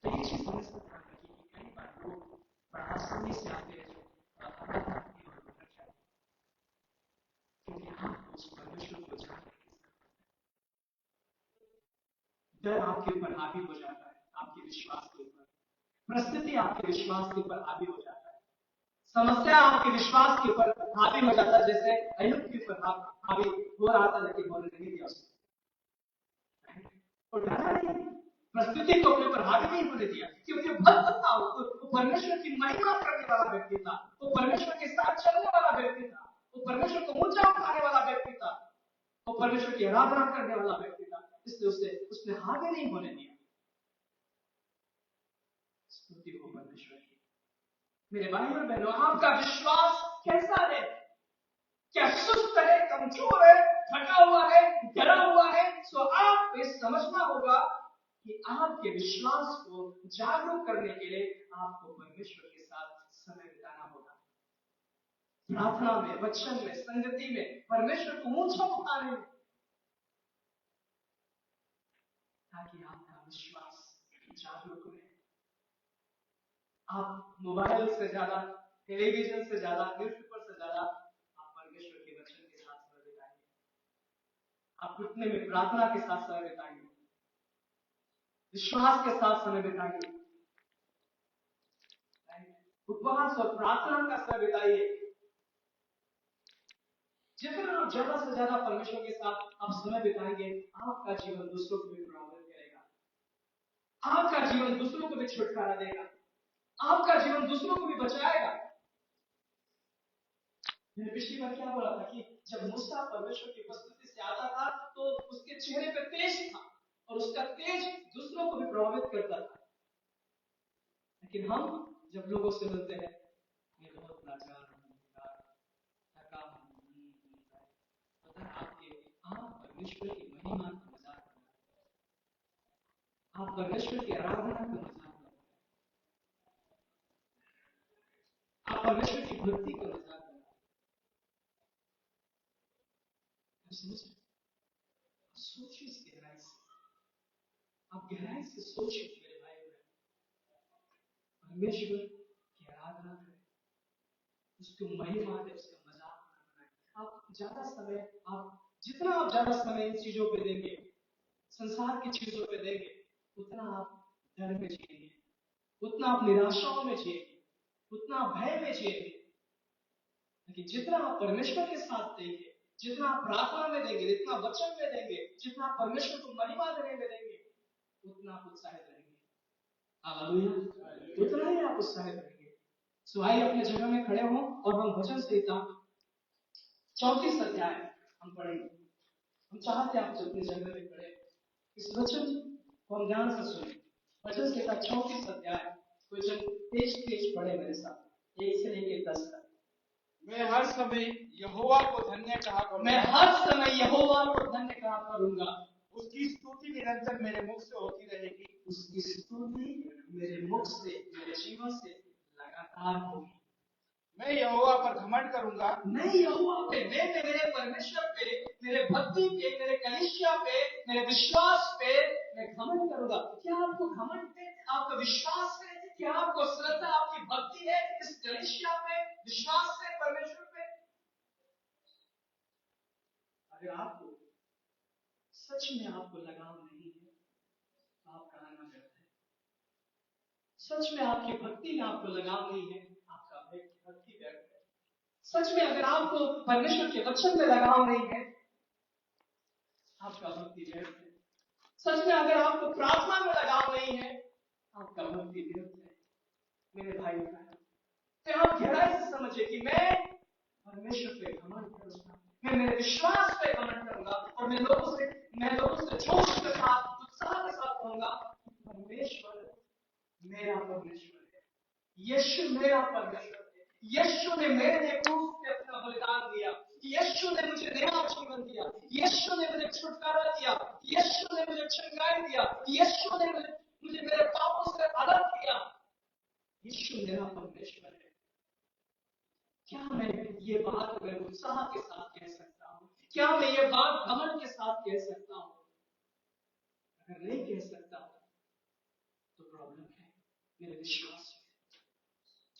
तो ये चीज समझ सकता है कि कई बार लोग बड़ा आसानी से आते हैं, क्योंकि आप उस परमेश्वर को जानते डर आपके ऊपर हावी हो जाता है, आपके विश्वास के ऊपर। परिस्थिति आपके विश्वास के ऊपर हावी हो जाता है। समस्या आपके विश्वास के ऊपर हावी हो जाता है, जैसे अय्यूब के ऊपर हावी हो रहा था, लेकिन होने नहीं दिया उसने। और डरा नहीं, परिस्थिति को अपने ऊपर हावी नहीं होने दिया, क्योंकि भक्त था, वो परमेश्वर की महिमा करने वाला व्यक्ति था, वो परमेश्वर के साथ चलने वाला व्यक्ति था, वो परमेश्वर को ऊंचा उठाने वाला व्यक्ति था, वो परमेश्वर की आराधना करने वाला व्यक्ति था। इसलिए उसने हावी नहीं होने दिया। स्तुति हो परमेश्वर की। मेरे भाई और बहनों, आपका विश्वास कैसा है? क्या सुस्त है, कमजोर है, थका हुआ है, डरा हुआ है? तो आप ये समझना होगा कि आपके विश्वास को जागरूक करने के लिए आपको परमेश्वर के साथ समय बिताना होगा। प्रार्थना में, वचन में, संगति में, परमेश्वर को ऊंचा उठाने में, ताकि आपका विश्वास जागरूक रहे। आप मोबाइल से ज्यादा, टेलीविजन से ज्यादा, न्यूज़पेपर से ज्यादा आप परमेश्वर के वचन के साथ समय बिताइए। आप घुटने में प्रार्थना के साथ समय बिताइए, विश्वास के साथ समय बिताइए, उपवास और प्रार्थना का समय बिताइए। जितना आप ज्यादा से ज्यादा परमेश्वर के साथ आप समय बिताएंगे, आपका जीवन दूसरों को भी प्रभावित करेगा, आपका जीवन दूसरों को भी छुटकारा देगा, आपका जीवन दूसरों को भी बचाएगा। मैंने पिछली बार क्या बोला था कि जब मूसा परमेश्वर की उपस्थिति से आता था तो उसके चेहरे पर तेज था और उसका तेज दूसरों को भी प्रभावित करता था। लेकिन हम जब लोगों से मिलते हैं, मैं बहुत लाचार हूं, थका हूं, पता है आप परमेश्वर की महिमा का मजाक बना रहे हैं, आप परमेश्वर की आराधना का मजाक बना रहे हैं, आप परमेश्वर की भक्ति का मजाक बना रहे हैं। सोचिए इस गहराई से, आप गहराई से सोचिए मेरे भाई बहन, परमेश्वर की आराधना करें, उसकी महिमा दे, उसका मजाक ना बनाएं। आप ज्यादा समय, जितना आप ज्यादा समय इन चीजों पे देंगे, संसार की चीजों पे देंगे, उतना आप डर में जिएंगे, उतना आप निराशाओं में जिएंगे, उतना आप भय में जिएंगे। लेकिन जितना आप परमेश्वर के साथ देंगे, जितना आप प्रार्थना में देंगे, जितना वचन में देंगे, जितना आप परमेश्वर को महिमा देने में देंगे, उतना आप उत्साहित रहेंगे। हालेलुया, उतना ही आप उत्साहित रहेंगे। सो आइए अपने जगह में खड़े हों और हम वचन संहिता 34 अध्याय हम पढ़ेंगे। हम चाहते हैं आप जो अपनी जगह में खड़े इस वचन को हम ध्यान से सुने। वचन संहिता 34 अध्याय, वचन तेज पढ़े मेरे साथ, 1 से लेकर 10 तक। मैं हर समय यहोवा को धन्य कहा करूंगा, मैं हर समय यहोवा को धन्य कहा करूंगा, उसकी स्तुति निरंतर मेरे मुख से होती रहेगी, उसकी स्तुति मेरे मुख से, मेरे जीवन से लगातार होगी। मैं यहोवा पर घमंड करूंगा, मैं यहोवा पे, मैं मेरे परमेश्वर पे, मेरे भक्ति पे, मेरे कलीसिया पे, मेरे विश्वास पे मैं घमंड करूंगा। क्या आपको घमंड पे, आपका विश्वास है? क्या आपको श्रद्धा, आपकी भक्ति है इस कलीसिया पे, विश्वास है परमेश्वर पे? अगर आपको सच में आपको लगाव नहीं है तो आप कहना करते हैं। सच में आपकी भक्ति में आपको लगाव नहीं है, आपका भक्ति व्यर्थ है। सच में अगर आपको परमेश्वर के वचन में लगाव नहीं है, आपका भक्ति व्यर्थ है। सच में अगर आपको प्रार्थना में लगाव नहीं है, आपका भक्ति व्यर्थ है। मेरे भाई बहन, तो आप गहराई से समझिए कि मैं परमेश्वर पे घमंड करूंगा, मैं मेरे विश्वास पे घमंड करूंगा और मैं लोगों से जोश के साथ, उत्साह के साथ कहूंगा, परमेश्वर मेरा परमेश्वर है, यीशु मेरा परमेश्वर है, यीशु ने मेरे लिए क्रूस पे अपना बलिदान दिया, यीशु ने मुझे नया जीवन दिया, यीशु ने मुझे छुटकारा दिया, यीशु ने मुझे चंगाई दिया, यीशु ने मुझे मेरे पापों से अलग किया। यीशु मेरा परमेश्वर है। क्या मैं ये बात मैं उत्साह के साथ कह सकता हूँ? क्या मैं ये बात घमंड के साथ कह सकता हूँ? अगर नहीं कह सकता तो प्रॉब्लम है मेरे विश्वास में।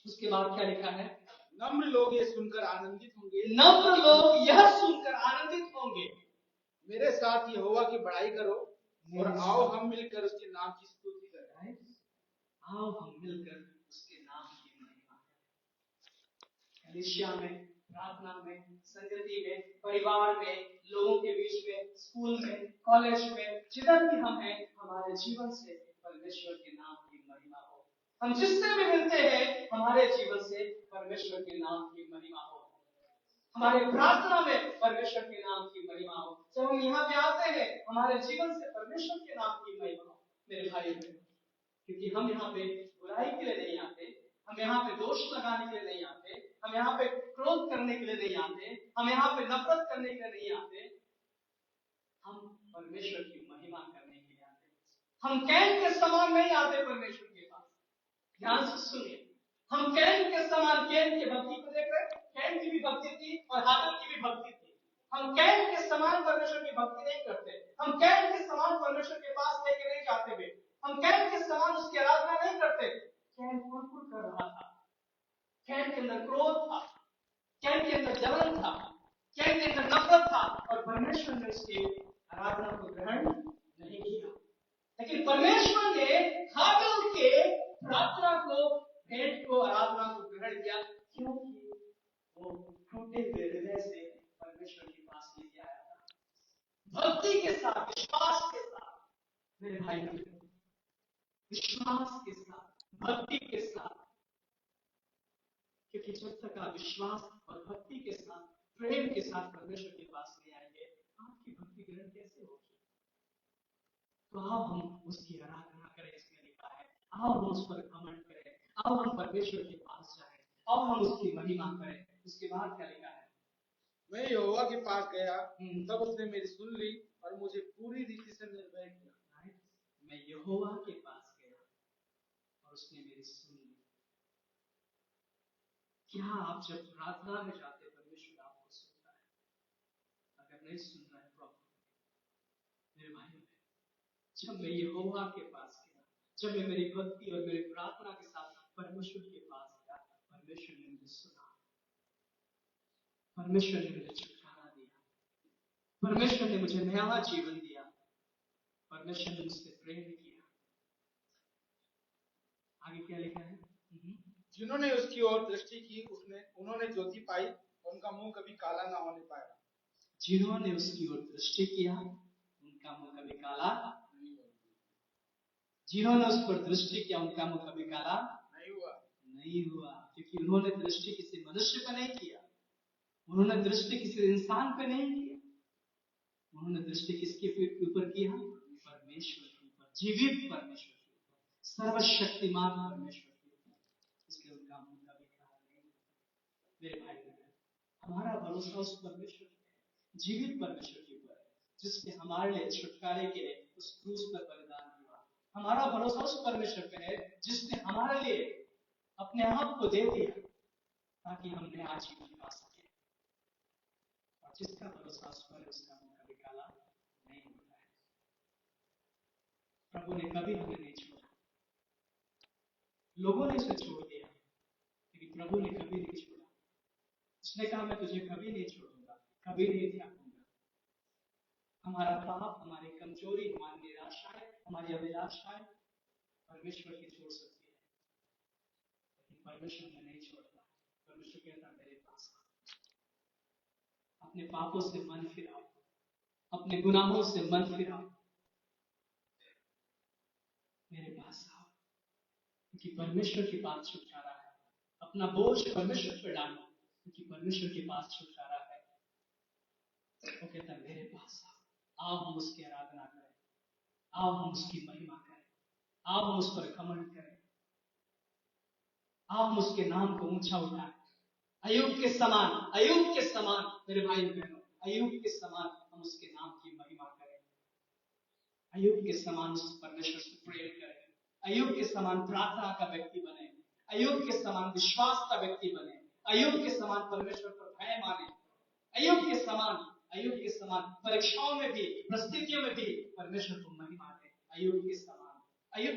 उसके बाद क्या लिखा है? नम्र लोग ये सुनकर आनंदित होंगे, नम्र लोग यह सुनकर आनंदित होंगे। मेरे साथ यहोवा की बड़ाई करो, और आओ हम मिलकर उसके नाम की स्तुति करें। आओ हम मिलकर उसके नाम की महिमा करें। कलीसिया में, प्रार्थना में, संगति में, परिवार में, लोगों के बीच में, स्कूल में, कॉलेज में, जिधर भी हम हैं, हमारे जीवन से परमेश्वर के नाम की महिमा हो। हम जिससे भी मिलते हैं, हमारे जीवन से परमेश्वर के नाम की महिमा हो। हमारे प्रार्थना में परमेश्वर के नाम की महिमा हो। जब हम यहाँ पे आते हैं, हमारे जीवन से परमेश्वर के नाम की महिमा हो। मेरे भाई बहनों, क्योंकि हम यहाँ पे बुराई के लिए नहीं आते, हम यहाँ पे दोष लगाने के लिए नहीं आते, हम यहाँ पे क्रोध करने के लिए नहीं आते, हम यहाँ पे नफरत करने के लिए नहीं आते, हम परमेश्वर की महिमा करने के लिए आते। हम कैन के समान नहीं आते परमेश्वर के पास। ध्यान से सुनिए, हम कैन के समान, कैन की भक्ति को देख रहे, कैन की भी भक्ति थी और हाबिल की भी भक्ति थी। हम कैन के समान परमेश्वर की भक्ति नहीं करते, हम कैन के समान परमेश्वर के पास लेके नहीं जाते हुए, हम कैन के समान उसकी आराधना नहीं करते। कैन फुल कर रहा था, कैन के अंदर क्रोध था, कैन के अंदर जलन था, कैन के अंदर नफरत था, और परमेश्वर ने उसकी आराधना को ग्रहण नहीं किया। लेकिन परमेश्वर ने हाबिल के प्रार्थना को, भेंट को, आराधना को ग्रहण किया, क्योंकि वो टूटे हुए हृदय से परमेश्वर के पास लेके आया था, भक्ति के साथ, विश्वास के साथ। मेरे भाई, विश्वास के साथ, भक्ति के साथ, क्योंकि जब तक आप विश्वास और भक्ति के साथ, प्रेम के साथ परमेश्वर के पास नहीं आएंगे, आपकी भक्ति ग्रहण कैसे होगी? तो आओ हम उसकी आराधना करें, इसमें लिखा है। आओ हम उस पर घमंड करें, आओ हम परमेश्वर के पास जाएं, आओ हम उसकी महिमा करें। उसके बाद क्या लिखा है? मैं यहोवा के पास गया, तब उसने मेरी सुन ली और मुझे पूरी रीति से निर्भय किया। मैं यहोवा के पास गया और उसने मेरी सुन ली। क्या आप जब प्रार्थना में जाते, परमेश्वर आपको सुनता है? अगर नहीं सुन रहा है, प्रॉब्लम। मेरे भाई, जब मैं यहोवा के पास गया, जब मैं मेरी भक्ति और मेरी प्रार्थना के साथ परमेश्वर के पास गया, परमेश्वर ने मुझे सुना, परमेश्वर ने मुझे छुटकारा दिया, परमेश्वर ने मुझे नया जीवन दिया, परमेश्वर ने मुझसे प्रेम किया। आगे क्या लिखा है? जिन्होंने उसकी ओर दृष्टि की, उन्होंने ज्योति पाई, उनका मुंह कभी काला ना होने पाया। जिन्होंने उसकी ओर दृष्टि किया, उनका मुंह कभी काला नहीं हुआ। जिन्होंने उस पर दृष्टि किया, उनका मुंह कभी काला नहीं हुआ, क्योंकि उन्होंने दृष्टि किसी मनुष्य पर नहीं किया, उन्होंने दृष्टि किसी इंसान पर नहीं किया, उन्होंने दृष्टि किसके ऊपर किया? परमेश्वर के ऊपर, जीवित परमेश्वर के ऊपर, सर्वशक्तिमान परमेश्वर के ऊपर। इसलिए उनका मुंह कभी काला नहीं हुआ। मेरे भाई बहन, हमारा भरोसा उस परमेश्वर पे है, जीवित परमेश्वर के ऊपर है, जिसने हमारे लिए छुटकारे के लिए उस क्रूस पर बलिदान दिया। हमारा भरोसा उस परमेश्वर पे है, जिसने हमारे लिए अपने आप को दे दिया ताकि हम नया जीवन पा सके। और जिसका भरोसा उस पर है, उसका मुंह कभी काला नहीं होता है। प्रभु ने कभी हमें नहीं छोड़ा। लोगों ने उसे छोड़ दिया, लेकिन प्रभु ने कभी नहीं छोड़ा। उसने कहा, मैं तुझे कभी नहीं छोड़ूंगा, कभी नहीं त्यागूंगा। हमारा पाप, हमारी कमजोरी, हमारी निराशाएं, हमारी अभिलाषाएं परमेश्वर की छोड़ सकती है, लेकिन परमेश्वर ने नहीं छोड़ता। परमेश्वर कहता, मेरे पास अपने पापों से मन फिराओ, अपने गुनाहों से मन फिराओ, मेरे पास आओ, क्योंकि परमेश्वर के पास छुटकारा है। अपना बोझ परमेश्वर पर डालो, क्योंकि परमेश्वर के पास छुटकारा है। वो कहता है, मेरे पास आओ हम उसकी आराधना करें, आओ हम उसकी महिमा करें, आओ हम उस पर घमंड करें, आओ हम उसके नाम को ऊंचा उठाएं। अय्यूब के समान मेरे भाई बहनों, अय्यूब के समान हम उसके नाम की महिमा करें। अय्यूब के समान उस परमेश्वर से प्रेम करें। अय्यूब के समान प्रार्थना का व्यक्ति बने। अय्यूब के समान विश्वास का व्यक्ति बने। अय्यूब के समान परमेश्वर पर भय माने। अय्यूब के समान परीक्षाओं में भी, परिस्थितियों में भी परमेश्वर को महिमा दे। अय्यूब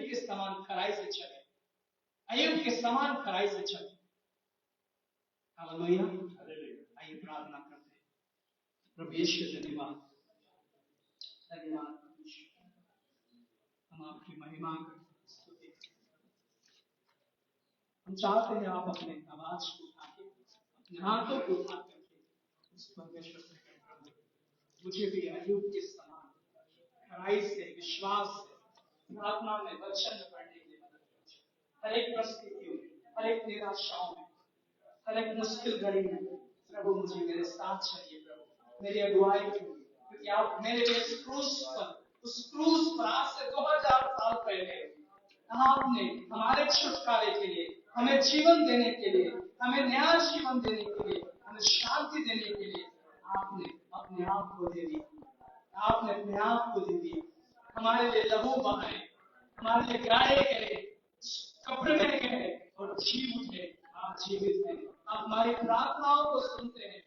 के समान खराई से चले। अय्यूब के समान खराई से चले। हालेलुया। आइए प्रार्थना करते हैं। प्रभु यीशु धन्यवाद। महिमा करते हैं, स्तुति करते हैं। हम चाहते हैं आप अपने आवाज को उठा के, अपने हाथों को उठा करके उस परमेश्वर से कहें, प्रभु मुझे भी अय्यूब के समान खराई से, विश्वास से, प्रार्थना में, वचन में पढ़ने की मदद कीजिए। हर एक परिस्थितियों में, हर एक निराशाओं में, हर एक मुश्किल घड़ी में प्रभु मुझे मेरे साथ चाहिए। प्रभु मेरी अगुवाई कीजिए, क्योंकि आप मेरे लिए उस क्रूस पर आज से 2000 साल पहले आपने हमारे छुटकारे के लिए, हमें जीवन देने के लिए, हमें नया जीवन देने के लिए, हमें शांति देने के लिए आपने अपने आप को दे दिया। आपने अपने आप को दे दिया, हमारे लिए लहू बहाए, हमारे लिए गाए गए, कपड़े में गए और जी उठे। आप जीवित हैं, आप हमारी प्रार्थनाओं को सुनते हैं,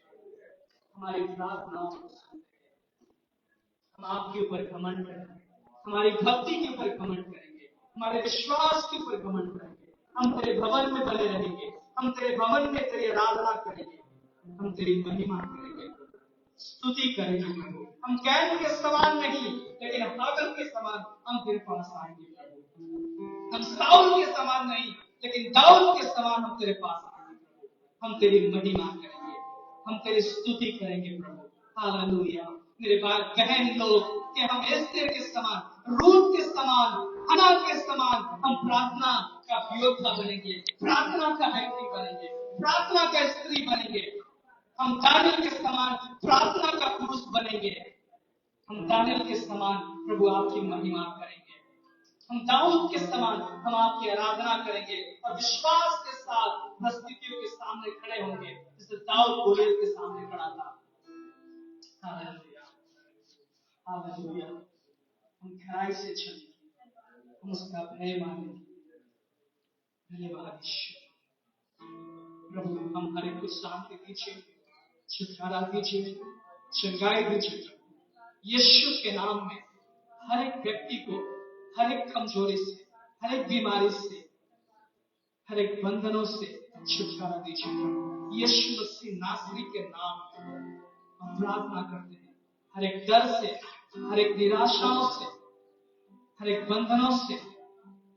हमारी प्रार्थनाओं को सुनते हैं। हम आपके ऊपर घमंड करेंगे, हमारी भक्ति के ऊपर घमंड करेंगे, हमारे विश्वास के ऊपर घमंड करेंगे। हम तेरे भवन में बने रहेंगे, हम तेरे भवन में तेरी आराधना करेंगे, हम तेरी महिमा करेंगे, स्तुति करेंगे प्रभु। हम कैन के समान नहीं, लेकिन हाबिल के समान हम तेरे पास आएंगे प्रभु। हम साउल के समान नहीं, लेकिन दाऊद के समान हम तेरे पास आएंगे प्रभु। हम तेरी महिमा करेंगे, हम तेरी स्तुति करेंगे प्रभु। हालेलुया। मेरे भाई बहन लोग, कि हम एस्तेर के समान, रूत के समान, हन्ना के समान हम प्रार्थना का योद्धा बनेंगे, प्रार्थना का व्यक्ति बनेंगे, प्रार्थना का स्त्री बनेंगे। हम दानियल के समान प्रार्थना का पुरुष बनेंगे। हम दानियल के समान प्रभु आपकी महिमा करेंगे। हम दाऊद के समान हम आपकी आराधना करेंगे और विश्वास के साथ परिस्थितियों के सामने खड़े होंगे, जैसे दाऊद गोलियत के सामने खड़ा था। Hallelujah, hallelujah. हम खराई से चलेंगे, हम उसका भय मानेंगे। धन्यवाद ईश्वर। प्रभु हम हर एक को शांति दीजिए, छुटकारा दीजिए, चंगाई दीजिए। यीशु के नाम में हर एक व्यक्ति को हर एक कमजोरी से, हर एक बीमारी से, हर एक बंधनों से छुटकारा दीजिए। यीशु मसीह नासरी के नाम में हम प्रार्थना करते हैं। हर एक डर से, हर एक निराशाओं से, हर एक बंधनों से,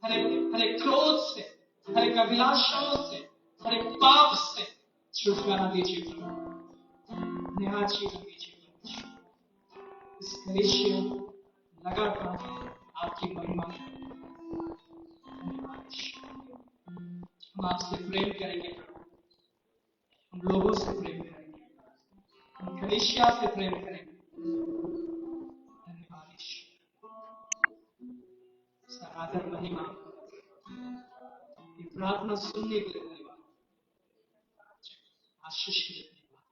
हर एक क्रोध से, हर एक अभिलाषाओं से, हर एक पाप से छुटकारा दीजिए प्रभु। नया जीवन दीजिए प्रभु। इस कलीसिया लगातार आपकी महिमा हम आपसे प्रेम करेंगे प्रभु। हम लोगों से प्रेम करेंगे, हम कलीसिया से प्रेम करेंगे। धन्यवाद ईश्वर, आदर महिमा, ये प्रार्थना सुनने के लिए धन्यवाद, आशीष के लिए धन्यवाद।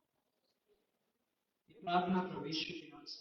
ये प्रार्थना प्रभु यीशु के नाम से